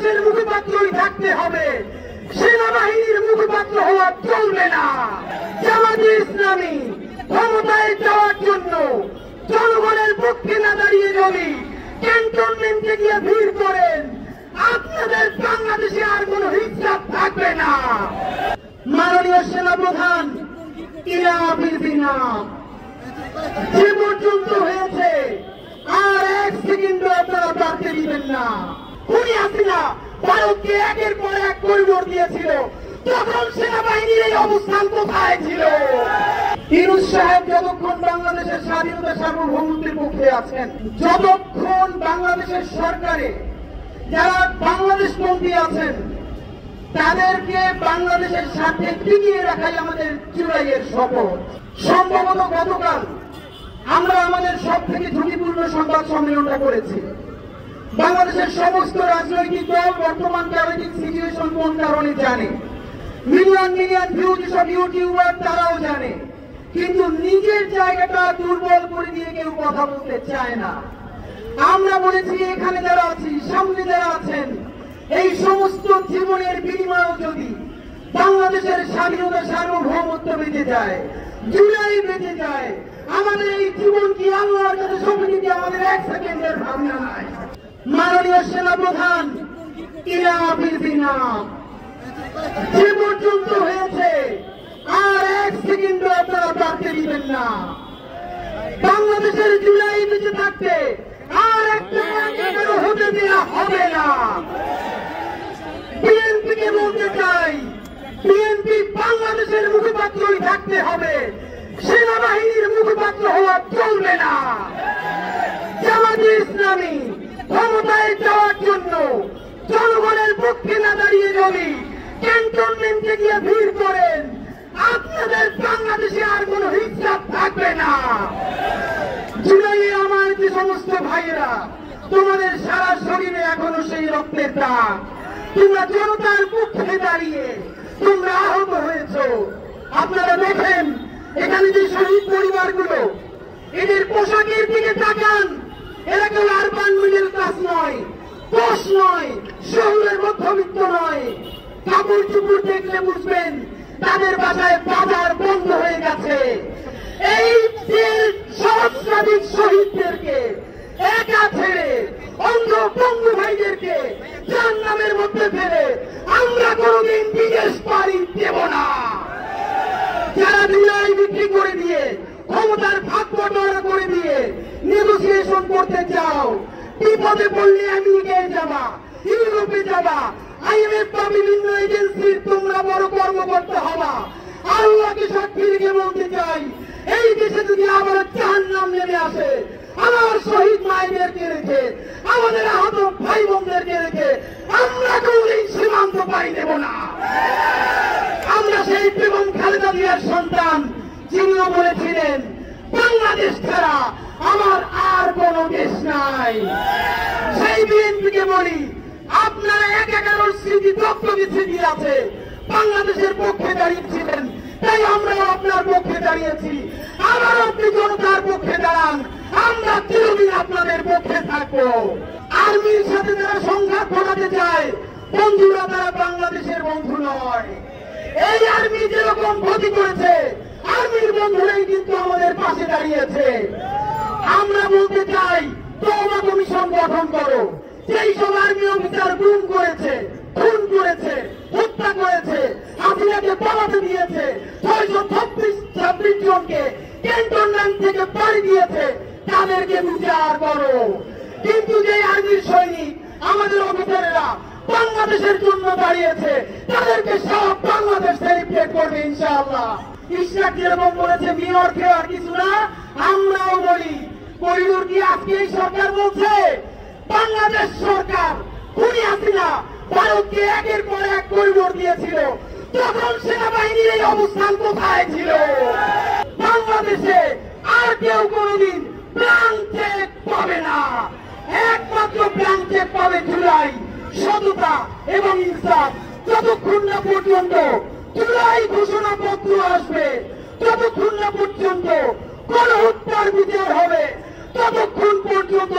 বাংলাদেশের মুখপাত্রই থাকতে হবে, সেনাবাহিনীর মুখপাত্র হওয়া চলবে না। জামাতে ইসলামী ক্ষমতায় যাওয়ার জন্য জনগণের পক্ষে না দাঁড়িয়ে যদি ক্যান্টনমেন্টে গিয়ে ভিড় করেন, আপনাদের বাংলাদেশে আর কোন হিসাব থাকবে না। মাননীয় সেনাপ্রধান যে পর্যন্ত হয়েছে আর এক সেকেন্ডও আপনারা বাড়তে দিবেন না। খুনি হাসিনা ভারতকে একের পর এক করিডোর দিয়েছিল, তখন সেনাবাহিনীর এই অবস্থান কোথায় ছিল? ইউনূস সাহেব যতক্ষণ বাংলাদেশের স্বাধীনতা সার্বভৌমত্বের পক্ষে আছেন, যতক্ষণ বাংলাদেশের সরকারে যারা বাংলাদেশপন্থী আছেন তাদেরকে বাংলাদেশের সাথে টিকিয়ে রাখাই আমাদের জুলাইয়ের শপথ। সম্ভবত গতকাল আমরা আমাদের সব থেকে ঝুঁকিপূর্ণ সংবাদ সম্মেলনটা করেছি। বাংলাদেশের সমস্ত রাজনৈতিক দল বর্তমান রাজনৈতিক সিচুয়েশন কোন কারণে জানে, মিলিয়ন মিলিয়ন ভিউ যেসব ইউটিউবার তারাও জানে, কিন্তু নিজের জায়গাটা দুর্বল করে দিয়ে কেউ কথা বলতে চায় না। আমরা বলেছি এখানে যারা আছি, সামনে যারা আছেন, এই সমস্ত জীবনের বিনিময়েও যদি বাংলাদেশের স্বাধীনতা সার্বভৌমত্ব বেঁচে যায়, জুলাই বেঁচে যায়, আমাদের এই জীবন কি আল্লাহর কাছে সঁপে দিতে আমাদের এক সেকেন্ডের ভাবনা নাই। মাননীয় সেনাপ্রধান যে পর্যন্ত হয়েছে আর এক সেকেন্ডও আপনারা বাড়তে দিবেন না। বাংলাদেশের জুলাই বেঁচে থাকতে আর একটা হতে দেওয়া হবে না। বিএনপিকে বলতে চাই, বিএনপি বাংলাদেশের মুখপাত্রই থাকতে হবে, সেনাবাহিনীর মুখপাত্র হওয়া চলবে না। জামাতে ইসলামী ক্ষমতায় যাওয়ার জন্য জনগণের পক্ষে না দাঁড়িয়ে যদি ক্যান্টনমেন্টে গিয়ে ভিড় করেন, আপনাদের বাংলাদেশে আর কোন হিসাব থাকবে না। জুলাইয়ে আমার যে সমস্ত ভাইয়েরা, তোমাদের সারা শরীরে এখনো সেই রক্তের দাগ, তোমরা জনতার পক্ষে দাঁড়িয়ে তোমরা আহত হয়েছ। আপনারা দেখেন এখানে যে শহীদ পরিবারগুলো, এদের পোশাকের দিকে তাকান, এরা কেউ আরবান মিডল ক্লাস নয়, পোষ নয়, শহরের মধ্যবিত্ত নয়। কাপড় চুপড় দেখলে বুঝবেন তাদের বাসায় বাজার বন্ধ হয়ে গেছে। এই সহস্রাধিক শহীদদেরকে একা ছেড়ে, অন্ধ বন্ধু ভাইদেরকে জাহান্নামের মধ্যে ফেলে আমরা কোনদিন বিদেশ পাড়ি দেব না। যারা জুলাই বিক্রি করে দিয়ে, ক্ষমতার ভাগ বটোয়ারা করে দিয়ে নেগোসিয়েশন করতে চাও, বিপদে পড়লে আমেরিকায় যাবা, ইউরোপে যাবা, IMF বা বিভিন্ন এজেন্সির তোমরা বড় কর্মকর্তা হবা। আল্লাহকে সাক্ষী রেখে বলতে চাই, এই দেশে যদি আবার জাহান্নাম নেমে আসে, আমার শহীদ মায়েদেরকে রেখে, আমাদের আহত ভাই বোনদেরকে রেখে আমরা কোনদিন সীমান্ত পাড়ি দেব না। আমরা সেই বেগম খালেদা জিয়ার সন্তান, যিনিও বলেছিলেন বাংলাদেশ ছাড়া আমার আর কোন দেশ নাই। সেই বিএনপিকে বলি, আপনারা একাকার স্মৃতি দপ্তরে স্মৃতি আছে, বাংলাদেশের পক্ষে দাঁড়িয়েছিলেন, তাই আমরাও আপনার পক্ষে দাঁড়িয়েছি। আবার আপনি জনতার পক্ষে দাঁড়ান, আমরা চিরদিন আপনাদের পক্ষে থাকবো। আর্মির সাথে যারা সংঘাত ঘটাতে চায়, বন্ধুরা তারা বাংলাদেশের বন্ধু নয়। এই আর্মি যেরকম ক্ষতি করেছে, আর্মির বন্ধুরাই কিন্তু আমাদের পাশে দাঁড়িয়েছে। আমরা বলতে চাই, তওবা কমিশন গঠন করো। যেই সব আর্মি অফিসার গুম করেছে, খুন করেছে, হত্যা করেছে, হাসিনাকে পালাতে দিয়েছে, 626 জনকে ক্যান্টনমেন্ট থেকে পাড়ি দিয়েছে, তাদেরকে বিচার করো। কিন্তু যে আর্মির সৈনিক, আমাদের অফিসারেরা বাংলাদেশের জন্য দাঁড়িয়েছে, তাদেরকে সব বাংলাদেশ সেলিব্রেট করবে ইনশাআল্লাহ। ইশরাক যেরকম বলেছে মেয়র খেয়ে আর কিছু না, আমরাও বলি করিডোর কি আজকে এই সরকার বলছে? বাংলাদেশ সরকার খুনি হাসিনা ভারতকে একের পর এক করিডোর দিয়েছিল, তখন সেনাবাহিনীর এই অবস্থান কোথায় ছিল? বাংলাদেশে আর কেউ কোনদিন ব্ল্যাঙ্ক চেক পাবে না। একমাত্র ব্ল্যাঙ্ক চেক পাবে জুলাই, সততা এবং ইনসাফ। যতক্ষণ না পর্যন্ত জুলাই ঘোষণাপত্র আসবে, যতক্ষণ না পর্যন্ত কোন হত্যার বিচার হবে, ততক্ষণ পর্যন্ত